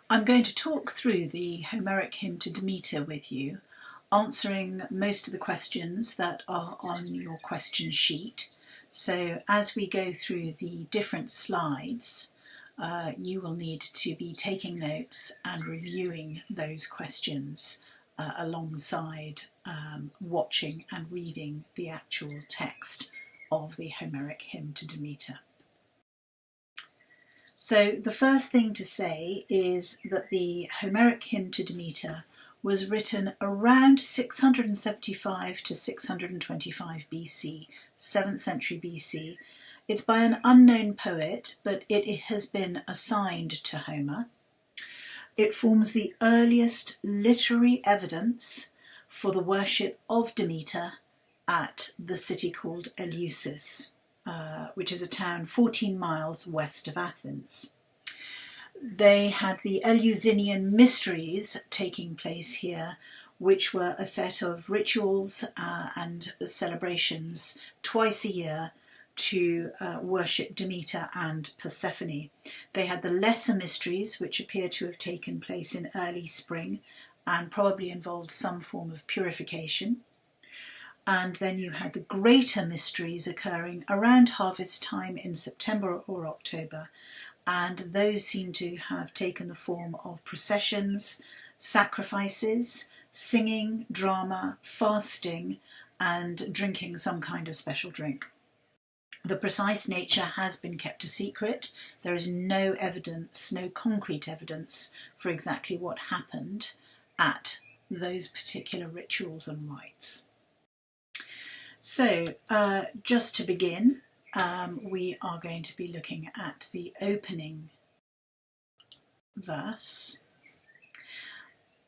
I'm going to talk through the Homeric Hymn to Demeter with you, answering most of the questions that are on your question sheet. So as we go through the different slides, you will need to be taking notes and reviewing those questions alongside watching and reading the actual text of the Homeric Hymn to Demeter. So the first thing to say is that the Homeric Hymn to Demeter was written around 675 to 625 BC, 7th century BC. It's by an unknown poet, but it has been assigned to Homer. It forms the earliest literary evidence for the worship of Demeter at the city called Eleusis, which is a town 14 miles west of Athens. They had the Eleusinian mysteries taking place here, which were a set of rituals and celebrations twice a year to worship Demeter and Persephone. They had the lesser mysteries, which appear to have taken place in early spring and probably involved some form of purification. And then you had the greater mysteries occurring around harvest time in September or October, and those seem to have taken the form of processions, sacrifices, singing, drama, fasting, and drinking some kind of special drink. The precise nature has been kept a secret. There is no evidence, no concrete evidence for exactly what happened at those particular rituals and rites. So, just to begin, we are going to be looking at the opening verse,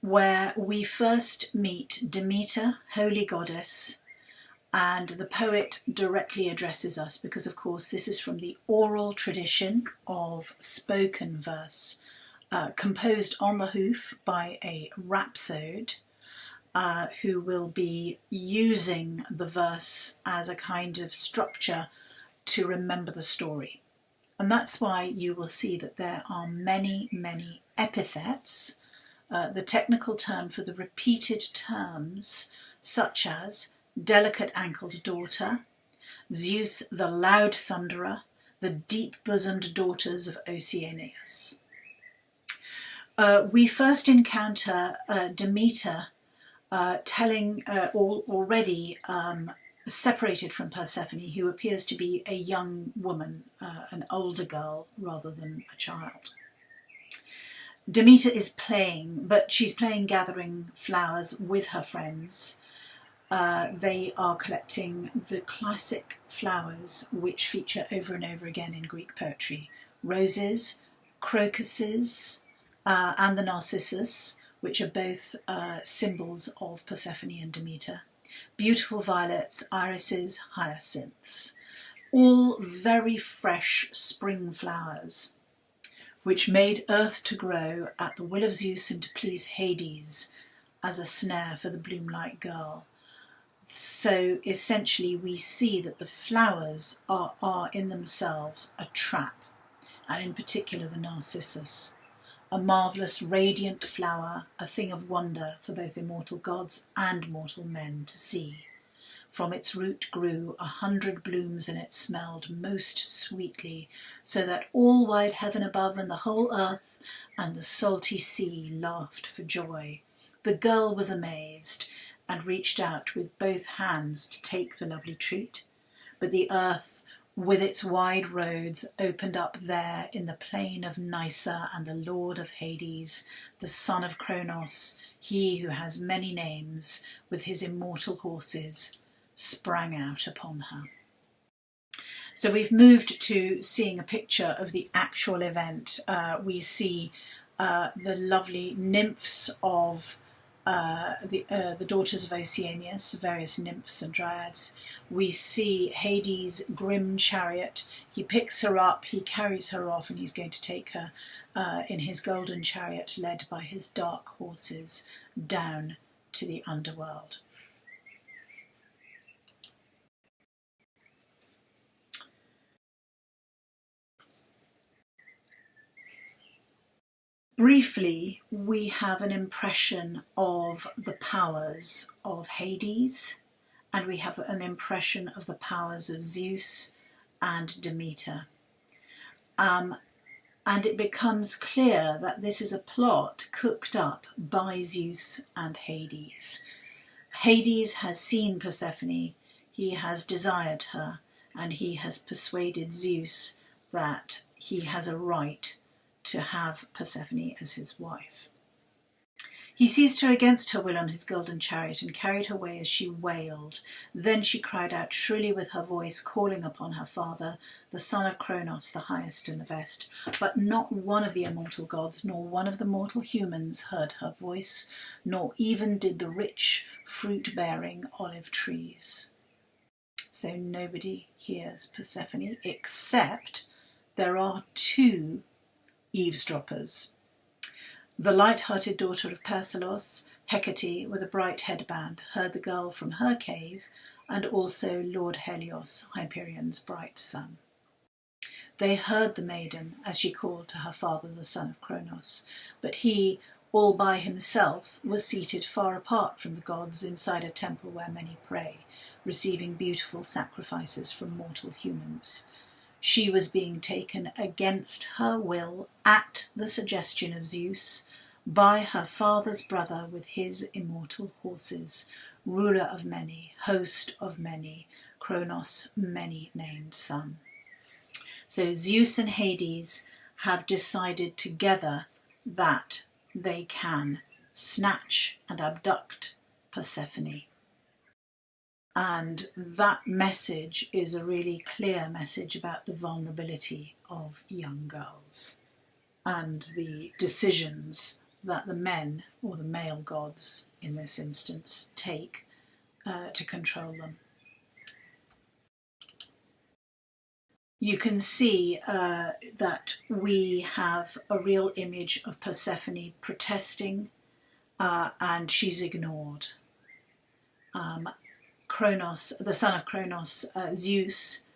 where we first meet Demeter, holy goddess, and the poet directly addresses us because, of course, this is from the oral tradition of spoken verse, composed on the hoof by a rhapsode, who will be using the verse as a kind of structure to remember the story. And that's why you will see that there are many, many epithets, the technical term for the repeated terms, such as delicate-ankled daughter, Zeus the loud thunderer, the deep-bosomed daughters of Oceanus. We first encounter Demeter telling already separated from Persephone, who appears to be a young woman, an older girl rather than a child. Demeter is playing, but she's playing gathering flowers with her friends. They are collecting the classic flowers which feature over and over again in Greek poetry: roses, crocuses, and the narcissus, which are both symbols of Persephone and Demeter. Beautiful violets, irises, hyacinths, all very fresh spring flowers, which made earth to grow at the will of Zeus and to please Hades as a snare for the bloom-like girl. So essentially we see that the flowers are in themselves a trap, and in particular the narcissus. A marvellous radiant flower, a thing of wonder for both immortal gods and mortal men to see. From its root grew 100 blooms, and it smelled most sweetly, so that all wide heaven above and the whole earth and the salty sea laughed for joy. The girl was amazed and reached out with both hands to take the lovely treat, but the earth with its wide roads opened up there in the plain of Nysa, and the lord of Hades, the son of Kronos, he who has many names, with his immortal horses, sprang out upon her. So we've moved to seeing a picture of the actual event. We see the lovely nymphs of the daughters of Oceanus, various nymphs and dryads. We see Hades' grim chariot. He picks her up, he carries her off, and he's going to take her in his golden chariot, led by his dark horses, down to the underworld. Briefly, we have an impression of the powers of Hades, and we have an impression of the powers of Zeus and Demeter. And it becomes clear that this is a plot cooked up by Zeus and Hades. Hades has seen Persephone, he has desired her, and he has persuaded Zeus that he has a right to have Persephone as his wife. He seized her against her will on his golden chariot and carried her away as she wailed. Then she cried out shrilly with her voice, calling upon her father, the son of Kronos, the highest and the best. But not one of the immortal gods, nor one of the mortal humans heard her voice, nor even did the rich fruit-bearing olive trees. So nobody hears Persephone, except there are two eavesdroppers. The light-hearted daughter of Perselos, Hecate, with a bright headband, heard the girl from her cave, and also Lord Helios, Hyperion's bright son. They heard the maiden as she called to her father, the son of Kronos, but he, all by himself, was seated far apart from the gods inside a temple where many pray, receiving beautiful sacrifices from mortal humans. She was being taken against her will at the suggestion of Zeus by her father's brother with his immortal horses, ruler of many, host of many, Kronos' many-named son. So Zeus and Hades have decided together that they can snatch and abduct Persephone. And that message is a really clear message about the vulnerability of young girls and the decisions that the men, or the male gods in this instance, take to control them. You can see that we have a real image of Persephone protesting, and she's ignored. Kronos, the son of Kronos, Zeus,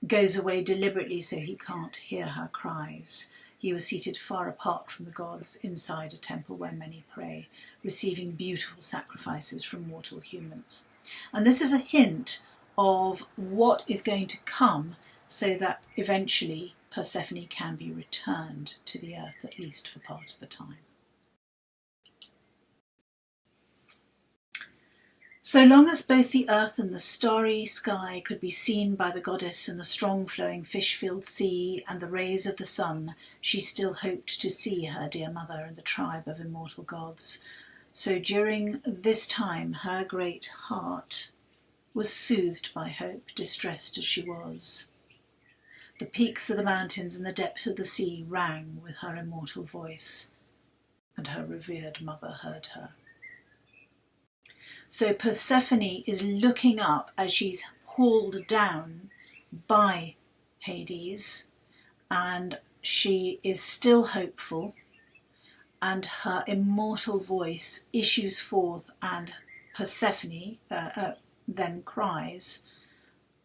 goes away deliberately so he can't hear her cries. He was seated far apart from the gods inside a temple where many pray, receiving beautiful sacrifices from mortal humans. And this is a hint of what is going to come, so that eventually Persephone can be returned to the earth, at least for part of the time. So long as both the earth and the starry sky could be seen by the goddess and the strong flowing fish-filled sea and the rays of the sun, she still hoped to see her dear mother and the tribe of immortal gods. So during this time her great heart was soothed by hope, distressed as she was. The peaks of the mountains and the depths of the sea rang with her immortal voice, and her revered mother heard her. So Persephone is looking up as she's hauled down by Hades, and she is still hopeful, and her immortal voice issues forth, and Persephone then cries,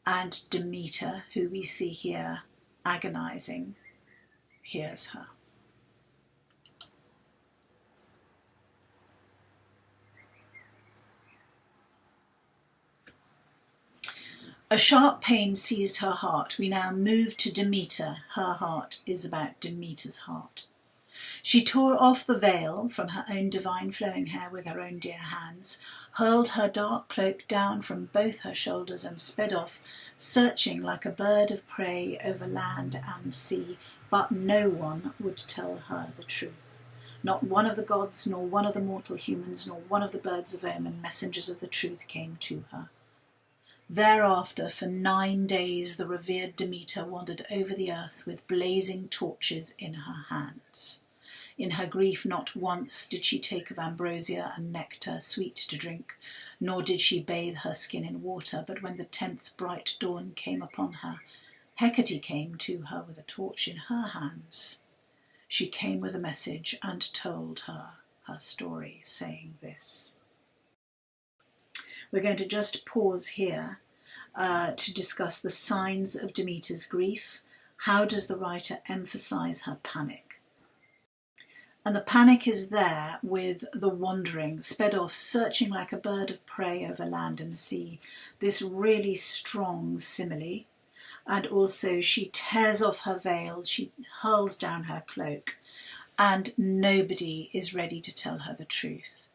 and Demeter, who we see here agonizing, hears her. A sharp pain seized her heart. We now move to Demeter. Her heart is about Demeter's heart. She tore off the veil from her own divine flowing hair with her own dear hands, hurled her dark cloak down from both her shoulders and sped off, searching like a bird of prey over land and sea, but no one would tell her the truth. Not one of the gods, nor one of the mortal humans, nor one of the birds of omen, messengers of the truth, came to her. Thereafter, for 9 days, the revered Demeter wandered over the earth with blazing torches in her hands. In her grief, not once did she take of ambrosia and nectar sweet to drink, nor did she bathe her skin in water, but when the 10th bright dawn came upon her, Hecate came to her with a torch in her hands. She came with a message and told her story, saying this. We're going to just pause here to discuss the signs of Demeter's grief. How does the writer emphasize her panic? And the panic is there with the wandering, sped off, searching like a bird of prey over land and sea. This really strong simile. And also she tears off her veil, she hurls down her cloak, and nobody is ready to tell her the truth.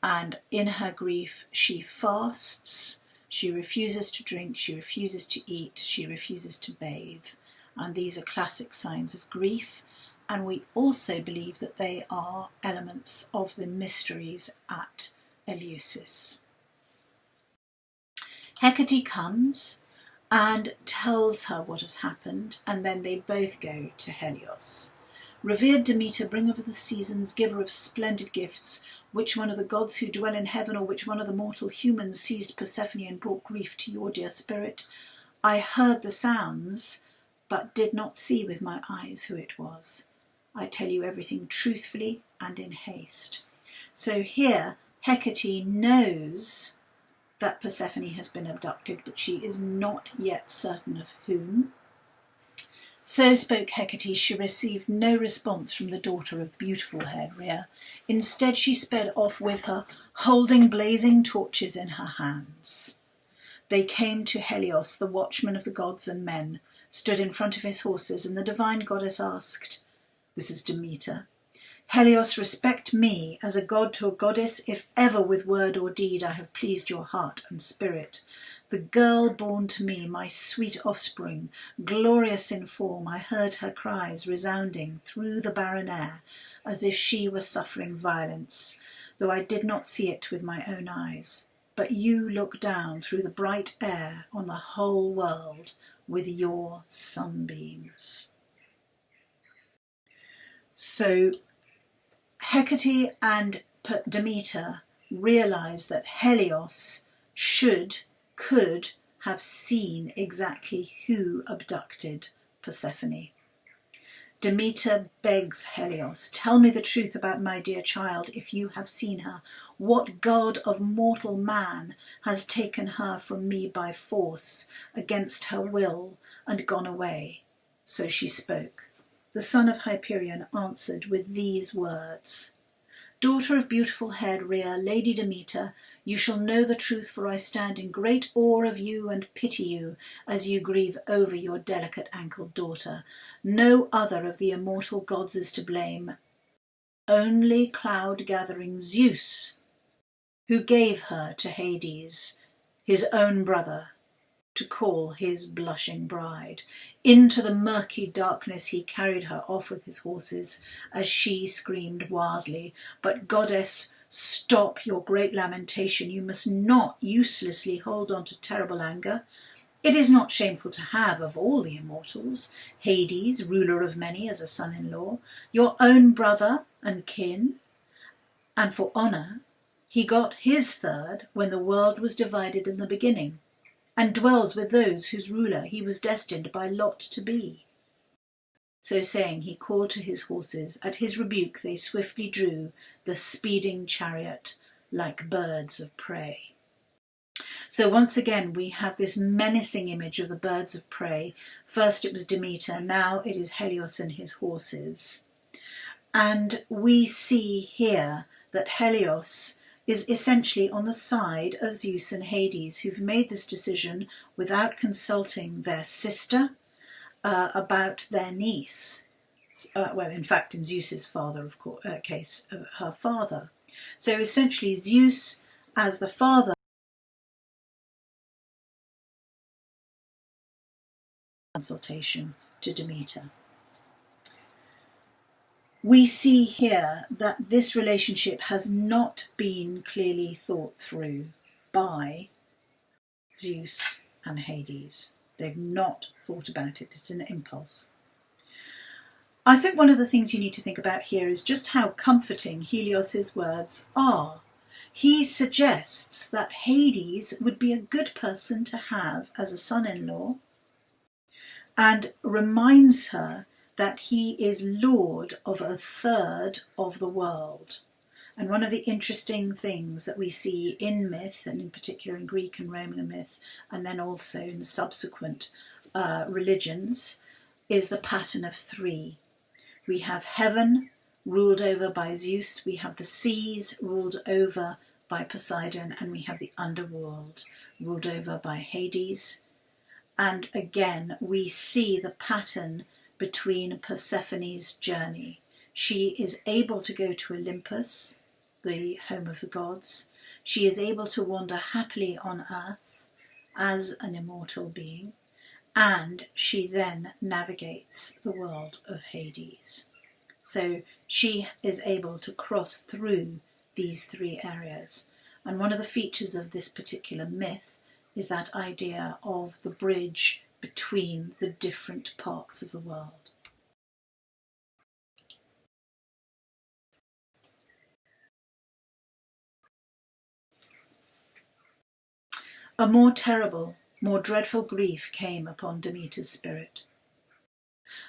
And in her grief, she fasts, she refuses to drink, she refuses to eat, she refuses to bathe. And these are classic signs of grief. And we also believe that they are elements of the mysteries at Eleusis. Hecate comes and tells her what has happened, and then they both go to Helios. Revered Demeter, bringer of the seasons, giver of splendid gifts, which one of the gods who dwell in heaven or which one of the mortal humans seized Persephone and brought grief to your dear spirit? I heard the sounds, but did not see with my eyes who it was. I tell you everything truthfully and in haste. So here Hecate knows that Persephone has been abducted, but she is not yet certain of whom. So spoke Hecate. She received no response from the daughter of beautiful-haired Rhea. Instead she sped off with her, holding blazing torches in her hands. They came to Helios, the watchman of the gods and men, stood in front of his horses, and the divine goddess asked, this is Demeter, Helios, respect me as a god to a goddess, if ever with word or deed I have pleased your heart and spirit. The girl born to me, my sweet offspring, glorious in form, I heard her cries resounding through the barren air, as if she were suffering violence, though I did not see it with my own eyes. But you look down through the bright air on the whole world with your sunbeams. So Hecate and Demeter realise that Helios could have seen exactly who abducted Persephone. Demeter begs Helios, tell me the truth about my dear child if you have seen her. What god of mortal man has taken her from me by force, against her will, and gone away? So she spoke. The son of Hyperion answered with these words, Daughter of beautiful-haired Rhea, Lady Demeter, you shall know the truth, for I stand in great awe of you and pity you as you grieve over your delicate-ankled daughter. No other of the immortal gods is to blame, only cloud-gathering Zeus, who gave her to Hades, his own brother, to call his blushing bride. Into the murky darkness he carried her off with his horses, as she screamed wildly, But goddess, stop your great lamentation. You must not uselessly hold on to terrible anger. It is not shameful to have, of all the immortals, Hades, ruler of many, as a son-in-law, your own brother and kin, and for honour he got his third when the world was divided in the beginning, and dwells with those whose ruler he was destined by lot to be. So saying, he called to his horses. At his rebuke they swiftly drew the speeding chariot like birds of prey. So once again we have this menacing image of the birds of prey. First it was Demeter, now it is Helios and his horses. And we see here that Helios is essentially on the side of Zeus and Hades, who've made this decision without consulting their sister about their niece. Well, in fact, in Zeus's father, of course, case, her father. So essentially, Zeus, as the father, consultation to Demeter. We see here that this relationship has not been clearly thought through by Zeus and Hades. They've not thought about it. It's an impulse. I think one of the things you need to think about here is just how comforting Helios's words are. He suggests that Hades would be a good person to have as a son-in-law, and reminds her that he is lord of a third of the world. And one of the interesting things that we see in myth, and in particular in Greek and Roman myth, and then also in subsequent religions, is the pattern of three. We have heaven, ruled over by Zeus. We have the seas ruled over by Poseidon, and we have the underworld ruled over by Hades. And again, we see the pattern between Persephone's journey. She is able to go to Olympus, the home of the gods. She is able to wander happily on earth as an immortal being, and she then navigates the world of Hades. So she is able to cross through these three areas. And one of the features of this particular myth is that idea of the bridge between the different parts of the world. A more terrible, more dreadful grief came upon Demeter's spirit.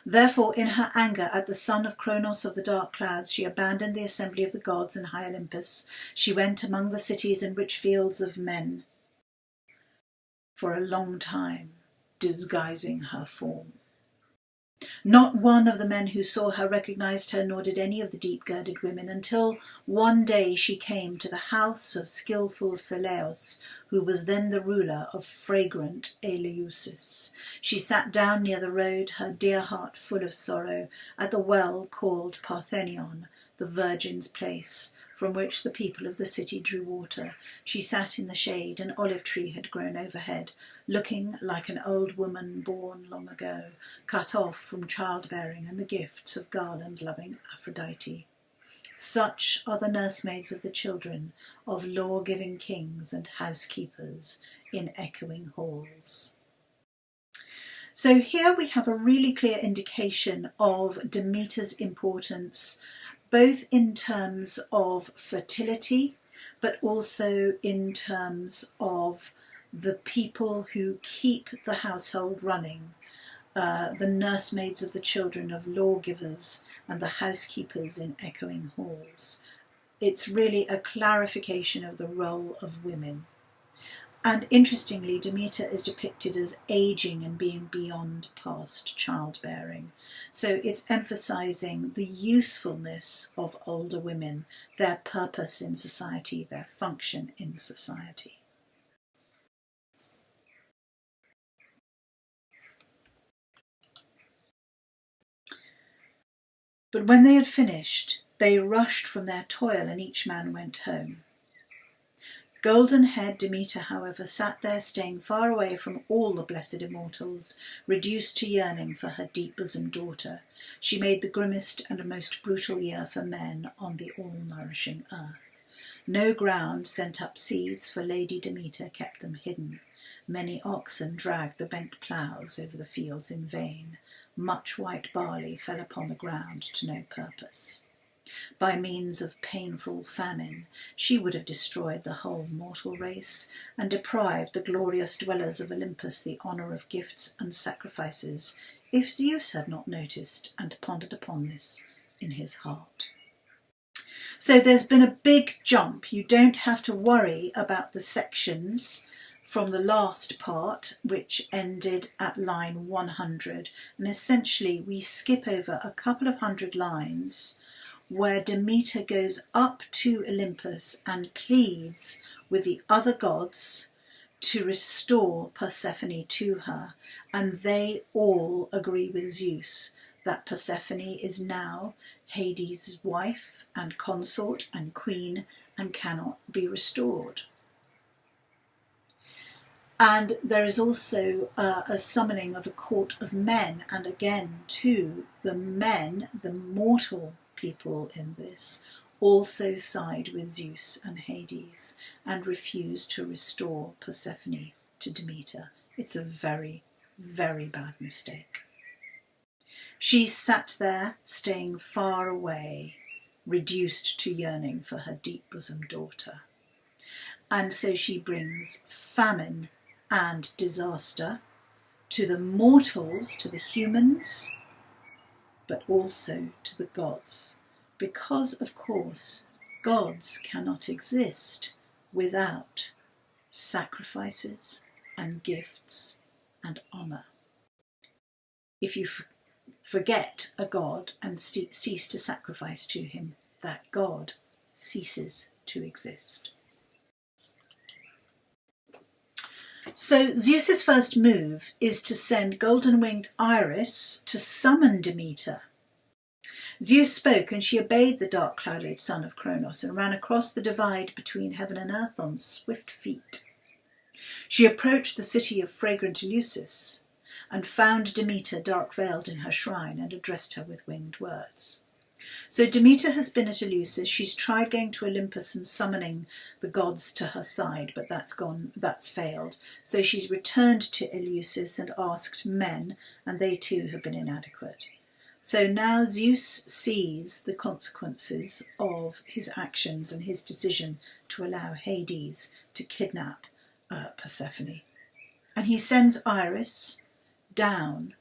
Therefore, in her anger at the son of Kronos of the dark clouds, she abandoned the assembly of the gods in high Olympus. She went among the cities and rich fields of men for a long time, disguising her form. Not one of the men who saw her recognized her, nor did any of the deep-girded women, until one day she came to the house of skilful Celeus, who was then the ruler of fragrant Eleusis. She sat down near the road, her dear heart full of sorrow, at the well called Parthenion, the Virgin's place, from which the people of the city drew water. She sat in the shade. An olive tree had grown overhead, looking like an old woman born long ago, cut off from childbearing and the gifts of garland-loving Aphrodite. Such are the nursemaids of the children of law-giving kings and housekeepers in echoing halls. So here we have a really clear indication of Demeter's importance, both in terms of fertility, but also in terms of the people who keep the household running, the nursemaids of the children of lawgivers and the housekeepers in echoing halls. It's really a clarification of the role of women. And interestingly, Demeter is depicted as aging and being beyond past childbearing. So it's emphasising the usefulness of older women, their purpose in society, their function in society. But when they had finished, they rushed from their toil, and each man went home. Golden-haired Demeter, however, sat there, staying far away from all the blessed immortals, reduced to yearning for her deep-bosomed daughter. She made the grimmest and most brutal year for men on the all-nourishing earth. No ground sent up seeds, for Lady Demeter kept them hidden. Many oxen dragged the bent ploughs over the fields in vain. Much white barley fell upon the ground to no purpose. By means of painful famine, she would have destroyed the whole mortal race and deprived the glorious dwellers of Olympus the honour of gifts and sacrifices, if Zeus had not noticed and pondered upon this in his heart. So there's been a big jump. You don't have to worry about the sections from the last part, which ended at line 100. And essentially we skip over a couple of hundred lines where Demeter goes up to Olympus and pleads with the other gods to restore Persephone to her, and they all agree with Zeus that Persephone is now Hades' wife and consort and queen and cannot be restored. And there is also a summoning of a court of men, and again too, the men, the mortal people in this, also side with Zeus and Hades and refuse to restore Persephone to Demeter. It's a very, very bad mistake. She sat there, staying far away, reduced to yearning for her deep-bosomed daughter. And so she brings famine and disaster to the mortals, to the humans, but also to the gods, because, of course, gods cannot exist without sacrifices and gifts and honour. If you forget a god and cease to sacrifice to him, that god ceases to exist. So Zeus's first move is to send golden-winged Iris to summon Demeter. Zeus spoke, and she obeyed the dark-clouded son of Kronos and ran across the divide between heaven and earth on swift feet. She approached the city of fragrant Eleusis and found Demeter dark-veiled in her shrine and addressed her with winged words. So Demeter has been at Eleusis. She's tried going to Olympus and summoning the gods to her side, but that's failed. So she's returned to Eleusis and asked men, and they too have been inadequate. So now Zeus sees the consequences of his actions and his decision to allow Hades to kidnap Persephone. And he sends Iris down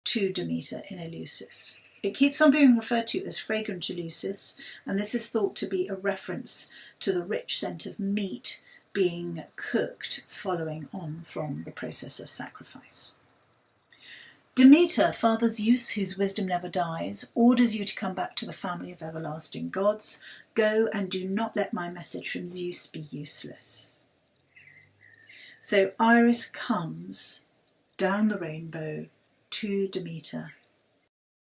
to Demeter in Eleusis. It keeps on being referred to as fragrant Eleusis, and this is thought to be a reference to the rich scent of meat being cooked following on from the process of sacrifice. Demeter, Father Zeus, whose wisdom never dies, orders you to come back to the family of everlasting gods. Go and do not let my message from Zeus be useless. So Iris comes down the rainbow to Demeter.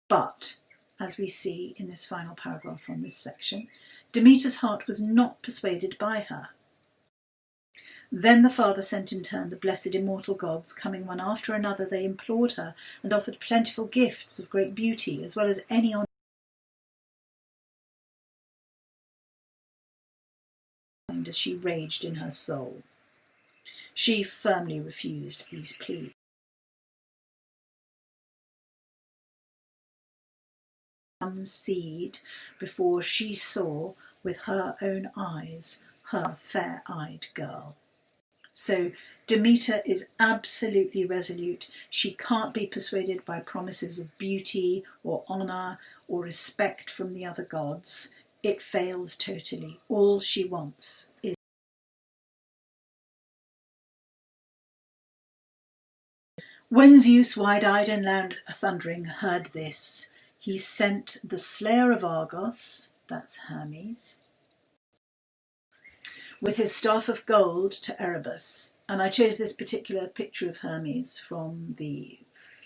But, as we see in this final paragraph on this section, Demeter's heart was not persuaded by her. Then the Father sent in turn the blessed immortal gods, coming one after another. They implored her and offered plentiful gifts of great beauty, as well as any honor as she raged in her soul. She firmly refused these pleas. Unseed before she saw with her own eyes her fair-eyed girl. So Demeter is absolutely resolute. She can't be persuaded by promises of beauty or honour or respect from the other gods. It fails totally. All she wants is when Zeus, wide-eyed and loud thundering, heard this, he sent the slayer of Argos, that's Hermes, with his staff of gold to Erebus. And I chose this particular picture of Hermes from the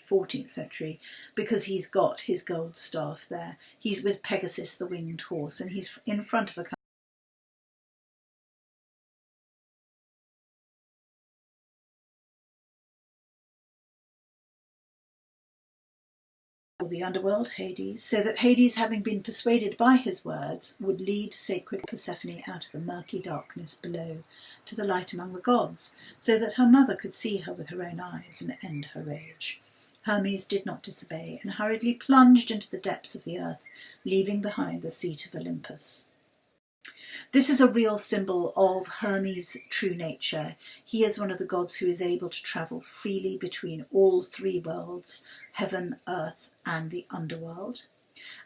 14th century because he's got his gold staff there. He's with Pegasus, the winged horse, and he's in front of a the Underworld, Hades, so that Hades, having been persuaded by his words, would lead sacred Persephone out of the murky darkness below to the light among the gods, so that her mother could see her with her own eyes and end her rage. Hermes did not disobey and hurriedly plunged into the depths of the earth, leaving behind the seat of Olympus. This is a real symbol of Hermes' true nature. He is one of the gods who is able to travel freely between all three worlds, heaven, earth, and the underworld.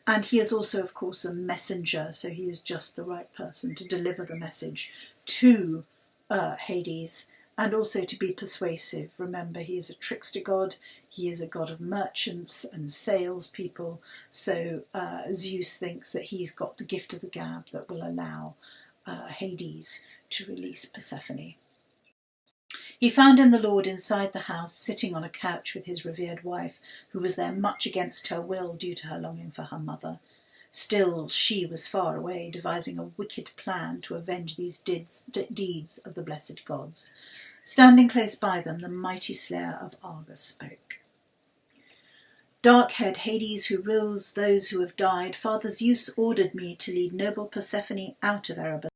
And he is also, of course, a messenger, so he is just the right person to deliver the message to Hades, and also to be persuasive. Remember, he is a trickster god. He is a god of merchants and salespeople. So Zeus thinks that he's got the gift of the gab that will allow Hades to release Persephone. He found him, the Lord, inside the house, sitting on a couch with his revered wife, who was there much against her will due to her longing for her mother. Still, she was far away, devising a wicked plan to avenge these deeds of the blessed gods. Standing close by them, the mighty slayer of Argus spoke. Dark-haired Hades, who rules those who have died, Father Zeus ordered me to lead noble Persephone out of Erebus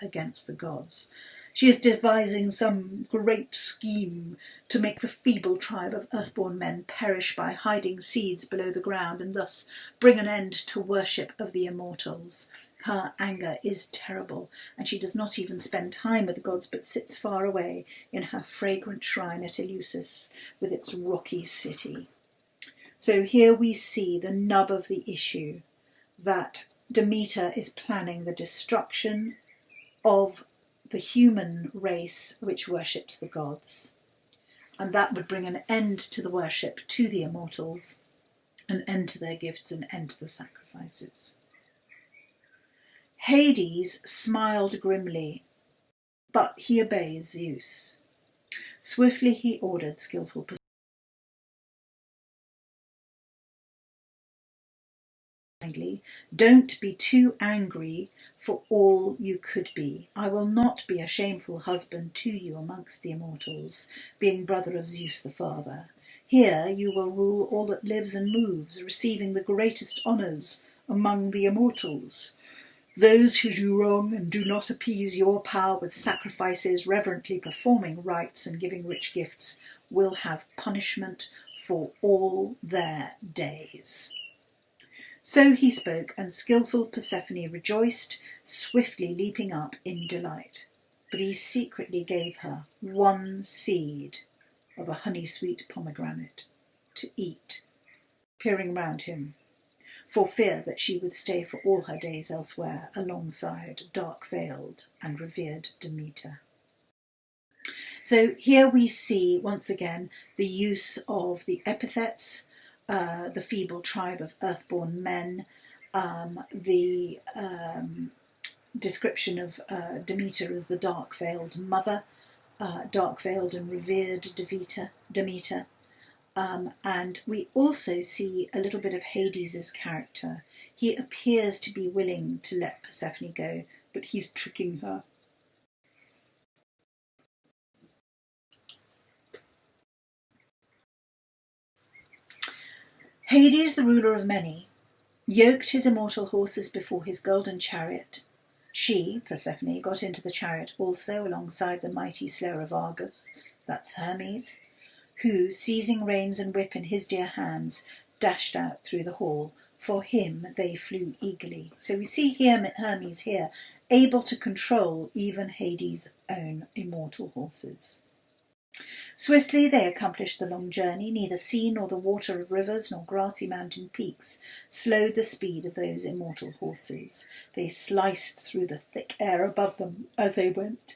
against the gods. She is devising some great scheme to make the feeble tribe of earthborn men perish by hiding seeds below the ground and thus bring an end to worship of the immortals. Her anger is terrible, and she does not even spend time with the gods but sits far away in her fragrant shrine at Eleusis with its rocky city. So here we see the nub of the issue, that Demeter is planning the destruction of the human race which worships the gods. and that would bring an end to the worship to the immortals, an end to their gifts, an end to the sacrifices. Hades smiled grimly, but he obeys Zeus. Swiftly he ordered skillful Persephone, don't be too angry for all you could be. I will not be a shameful husband to you amongst the immortals, being brother of Zeus the Father. Here you will rule all that lives and moves, receiving the greatest honours among the immortals. Those who do wrong and do not appease your power with sacrifices, reverently performing rites and giving rich gifts, will have punishment for all their days. So he spoke, and skilful Persephone rejoiced, swiftly leaping up in delight. But he secretly gave her one seed of a honey-sweet pomegranate to eat, peering round him, for fear that she would stay for all her days elsewhere alongside dark-veiled and revered Demeter. So here we see once again the use of the epithets, the feeble tribe of earthborn men, the description of Demeter as the dark-veiled mother, dark-veiled and revered Demeter. And we also see a little bit of Hades' character. He appears to be willing to let Persephone go, but he's tricking her. Hades, the ruler of many, yoked his immortal horses before his golden chariot. She, Persephone, got into the chariot also alongside the mighty slayer of Argus, that's Hermes, who, seizing reins and whip in his dear hands, dashed out through the hall. For him they flew eagerly. So we see here Hermes here, able to control even Hades' own immortal horses. Swiftly they accomplished the long journey. Neither sea nor the water of rivers nor grassy mountain peaks slowed the speed of those immortal horses. They sliced through the thick air above them as they went.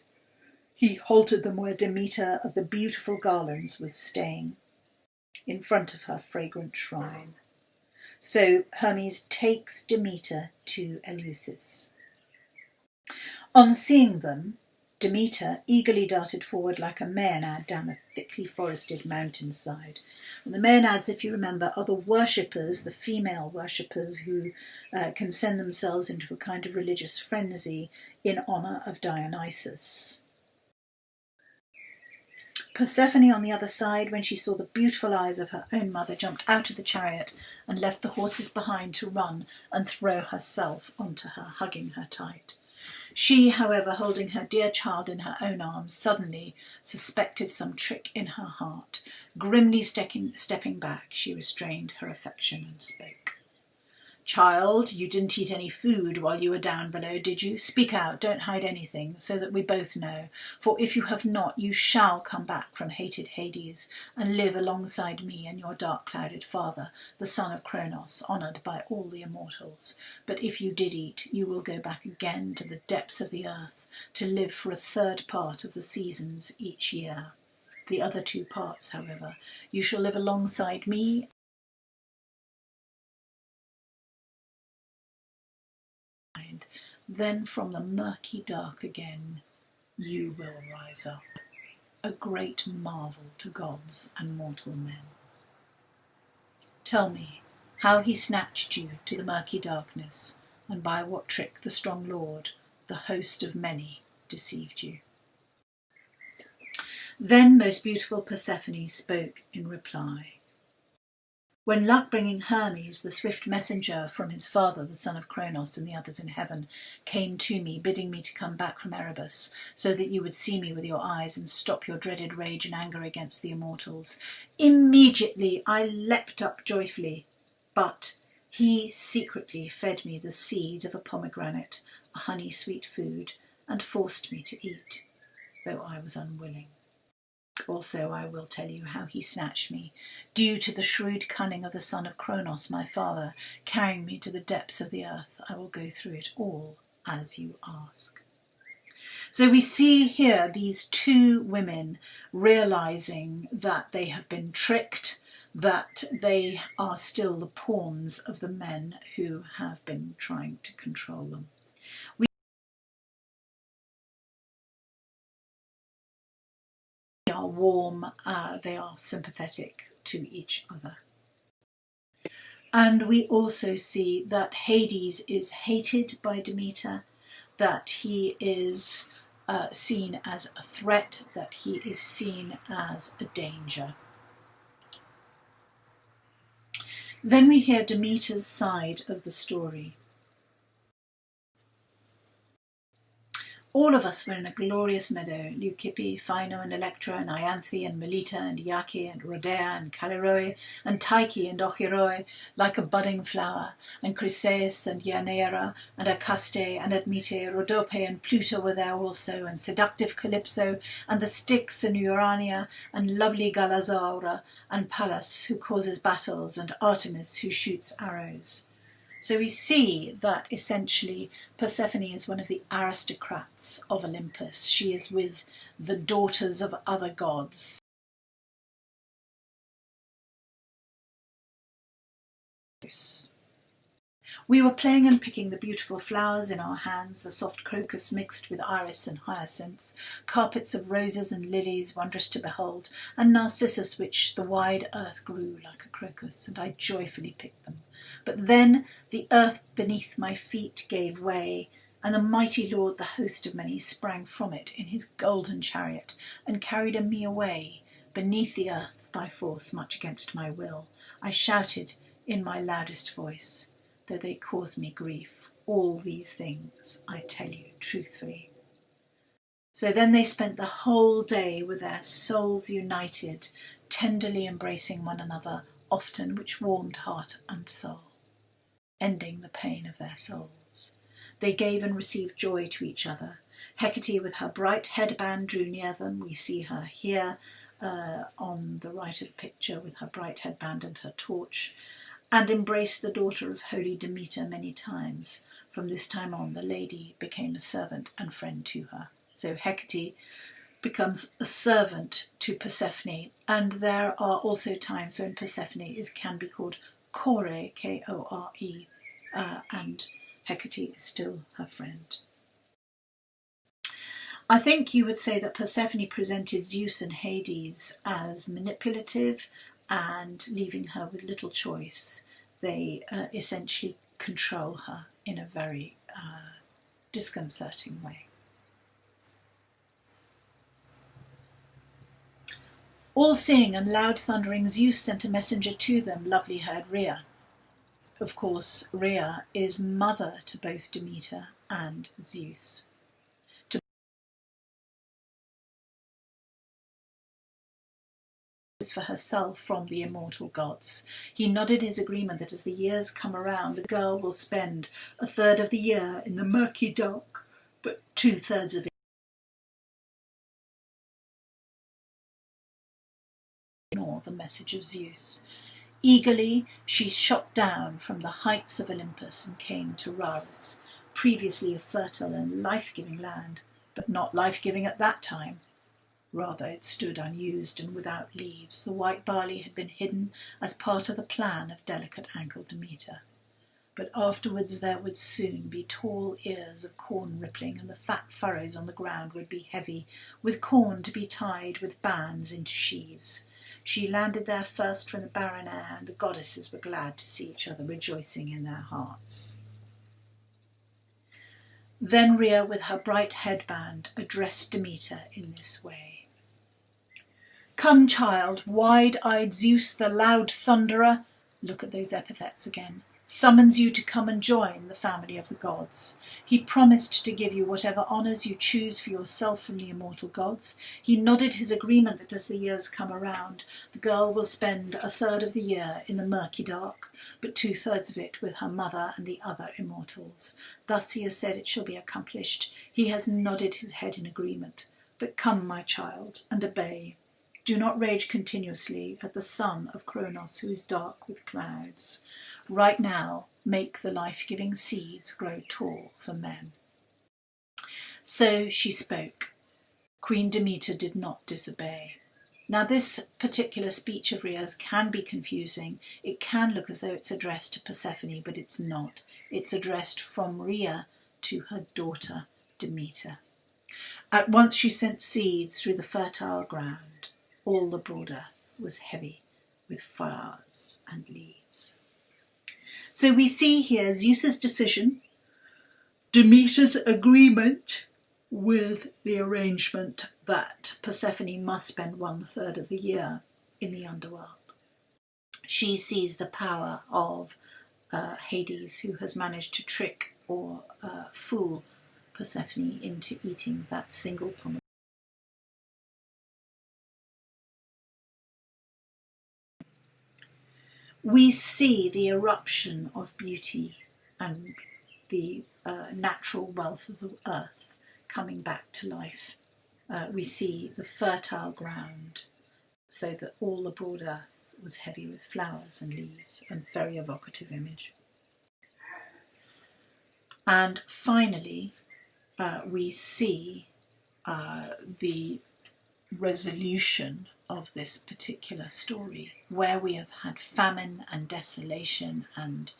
He halted them where Demeter of the beautiful garlands was staying, in front of her fragrant shrine. So Hermes takes Demeter to Eleusis. On seeing them, Demeter eagerly darted forward like a Maenad down a thickly forested mountainside. And the Maenads, if you remember, are the worshippers, the female worshippers who can send themselves into a kind of religious frenzy in honour of Dionysus. Persephone, on the other side, when she saw the beautiful eyes of her own mother, jumped out of the chariot and left the horses behind to run and throw herself onto her, hugging her tight. She, however, holding her dear child in her own arms, suddenly suspected some trick in her heart. Grimly stepping back, she restrained her affection and spoke. "Child, you didn't eat any food while you were down below, did you? Speak out, don't hide anything, so that we both know. For if you have not, you shall come back from hated Hades and live alongside me and your dark-clouded father, the son of Kronos, honoured by all the immortals. But if you did eat, you will go back again to the depths of the earth to live for a third part of the seasons each year. The other 2 parts, however, you shall live alongside me. Then from the murky dark again you will rise up, a great marvel to gods and mortal men. Tell me how he snatched you to the murky darkness, and by what trick the strong lord, the host of many, deceived you." Then most beautiful Persephone spoke in reply. "When luck-bringing Hermes, the swift messenger from his father, the son of Kronos, and the others in heaven, came to me, bidding me to come back from Erebus, so that you would see me with your eyes and stop your dreaded rage and anger against the immortals, immediately I leapt up joyfully. But he secretly fed me the seed of a pomegranate, a honey-sweet food, and forced me to eat, though I was unwilling. Also I will tell you how he snatched me, due to the shrewd cunning of the son of Kronos, my father, carrying me to the depths of the earth. I will go through it all as you ask. So we see here these two women realizing that they have been tricked, that they are still the pawns of the men who have been trying to control them. They are warm, they are sympathetic to each other. And we also see that Hades is hated by Demeter, that he is seen as a threat, that he is seen as a danger. Then we hear Demeter's side of the story. All of us were in a glorious meadow, Leucippe, Phino and Electra and Ianthe and Melita and Iake and Rhodea and Callirrhoe and Tyche and Ochirrhoe, like a budding flower, and Chryseis and Ianeira and Acaste and Admete, Rhodope and Pluto were there also, and seductive Calypso and the Styx and Urania and lovely Galazaura and Pallas who causes battles and Artemis who shoots arrows. So we see that essentially Persephone is one of the aristocrats of Olympus. She is with the daughters of other gods. We were playing and picking the beautiful flowers in our hands, the soft crocus mixed with iris and hyacinth, carpets of roses and lilies wondrous to behold, and narcissus which the wide earth grew like a crocus, and I joyfully picked them. But then the earth beneath my feet gave way, and the mighty lord, the host of many, sprang from it in his golden chariot, and carried me away beneath the earth by force, much against my will. I shouted in my loudest voice, though they cause me grief, all these things I tell you truthfully. So then they spent the whole day with their souls united, tenderly embracing one another, often which warmed heart and soul, ending the pain of their souls. They gave and received joy to each other. Hecate with her bright headband drew near them. We see her here on the right of the picture with her bright headband and her torch, and embraced the daughter of holy Demeter many times. From this time on, the lady became a servant and friend to her. So Hecate becomes a servant to Persephone, and there are also times when Persephone can be called Kore, K-O-R-E, and Hecate is still her friend. I think you would say that Persephone presented Zeus and Hades as manipulative and leaving her with little choice. They essentially control her in a very disconcerting way. All-seeing and loud-thundering Zeus sent a messenger to them, lovely-haired Rhea. Of course, Rhea is mother to both Demeter and Zeus. For herself from the immortal gods. He nodded his agreement that as the years come around, the girl will spend a third of the year in the murky dark, but 2/3 of it ignore the message of Zeus. Eagerly she shot down from the heights of Olympus and came to Raris, previously a fertile and life-giving land, but not life-giving at that time. Rather, it stood unused and without leaves. The white barley had been hidden as part of the plan of delicate-ankled Demeter. But afterwards there would soon be tall ears of corn rippling, and the fat furrows on the ground would be heavy, with corn to be tied with bands into sheaves. She landed there first from the barren air, and the goddesses were glad to see each other, rejoicing in their hearts. Then Rhea, with her bright headband, addressed Demeter in this way. Come, child, wide-eyed Zeus, the loud thunderer, look at those epithets again, summons you to come and join the family of the gods. He promised to give you whatever honours you choose for yourself from the immortal gods. He nodded his agreement that as the years come around, the girl will spend a third of the year in the murky dark, but 2/3 of it with her mother and the other immortals. Thus he has said it shall be accomplished. He has nodded his head in agreement. But come, my child, and obey. Do not rage continuously at the son of Kronos, who is dark with clouds. Right now, make the life-giving seeds grow tall for men. So she spoke. Queen Demeter did not disobey. Now this particular speech of Rhea's can be confusing. It can look as though it's addressed to Persephone, but it's not. It's addressed from Rhea to her daughter Demeter. At once she sent seeds through the fertile ground. All the broad earth was heavy with flowers and leaves. So we see here Zeus's decision, Demeter's agreement with the arrangement that Persephone must spend 1/3 of the year in the underworld. She sees the power of Hades, who has managed to trick or fool Persephone into eating that single pomegranate. We see the eruption of beauty and the natural wealth of the earth coming back to life. We see the fertile ground, so that all the broad earth was heavy with flowers and leaves, a very evocative image. And finally, we see the resolution of this particular story. Where we have had famine and desolation and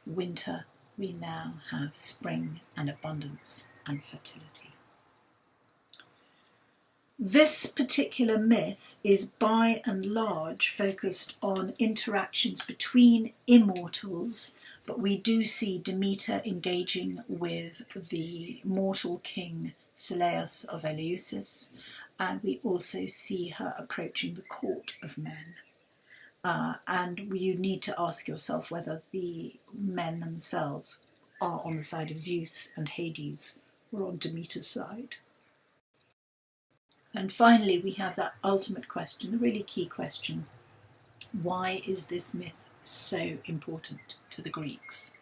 winter, we now have spring and abundance and fertility. This particular myth is by and large focused on interactions between immortals, but we do see Demeter engaging with the mortal king Celeus of Eleusis, and we also see her approaching the court of men. And you need to ask yourself whether the men themselves are on the side of Zeus and Hades or on Demeter's side. And finally, we have that ultimate question, the really key question. Why is this myth so important to the Greeks?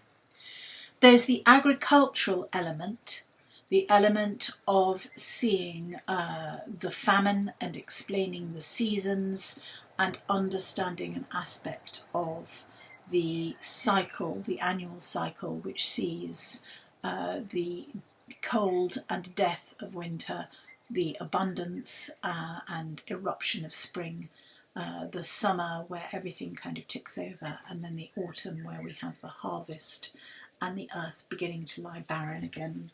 There's the agricultural element, the element of seeing the famine and explaining the seasons and understanding an aspect of the cycle, the annual cycle, which sees the cold and death of winter, the abundance and eruption of spring, the summer where everything kind of ticks over, and then the autumn where we have the harvest and the earth beginning to lie barren again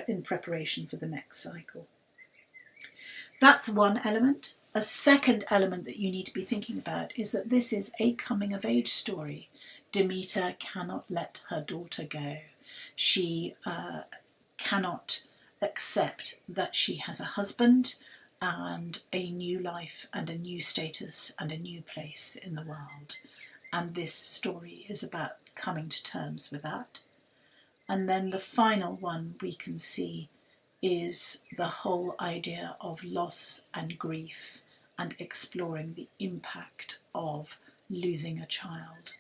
in preparation for the next cycle. That's one element. A second element that you need to be thinking about is that this is a coming-of-age story. Demeter cannot let her daughter go. She cannot accept that she has a husband and a new life and a new status and a new place in the world. And this story is about coming to terms with that. And then the final one we can see is the whole idea of loss and grief and exploring the impact of losing a child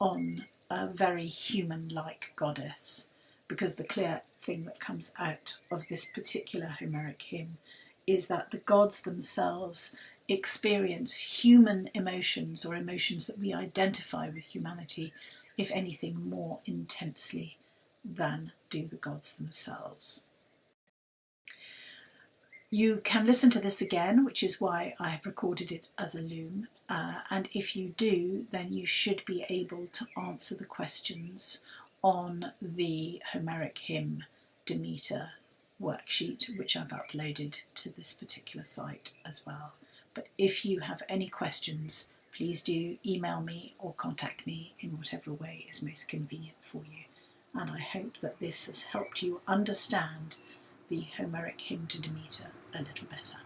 on a very human-like goddess. Because the clear thing that comes out of this particular Homeric hymn is that the gods themselves experience human emotions, or emotions that we identify with humanity, if anything, more intensely than do the gods themselves. You can listen to this again, which is why I have recorded it as a loom, and if you do, then you should be able to answer the questions on the Homeric hymn Demeter worksheet, which I've uploaded to this particular site as well. But if you have any questions, please do email me or contact me in whatever way is most convenient for you. And I hope that this has helped you understand the Homeric hymn to Demeter a little better.